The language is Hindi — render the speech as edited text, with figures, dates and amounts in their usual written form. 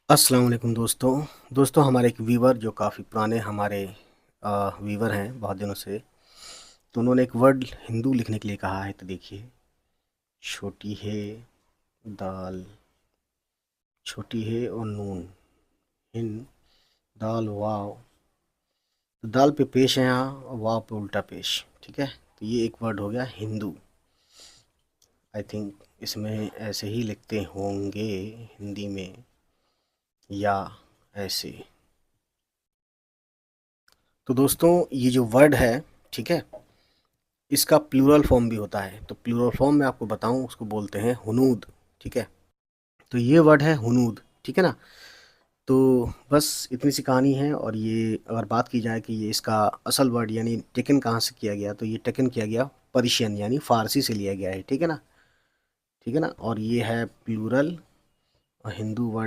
अस्सलाम वालेकुम दोस्तों हमारे एक वीवर जो काफ़ी पुराने हमारे वीवर हैं बहुत दिनों से। तो उन्होंने एक वर्ड हिंदू लिखने के लिए कहा है। तो देखिए, छोटी है दाल, छोटी है और नून, हिंद दाल वाव। तो दाल पे पेश है यहाँ और वाव पे उल्टा पेश। ठीक है, तो ये एक वर्ड हो गया हिंदू। आई थिंक इसमें ऐसे ही लिखते होंगे हिंदी में, या ऐसे। तो दोस्तों ये जो वर्ड है, ठीक है, इसका प्लूरल फॉर्म भी होता है। तो प्लूरल फॉर्म मैं आपको बताऊं, उसको बोलते हैं हुनूद। ठीक है, तो ये वर्ड है हुनूद। ठीक है ना। तो बस इतनी सी कहानी है। और ये अगर बात की जाए कि ये इसका असल वर्ड यानी टेकन कहाँ से किया गया, तो ये टेकन किया गया पर्शियन यानी फ़ारसी से लिया गया है। ठीक है ना। ठीक है ना। और ये है प्लूरल और हिंदू वर्ड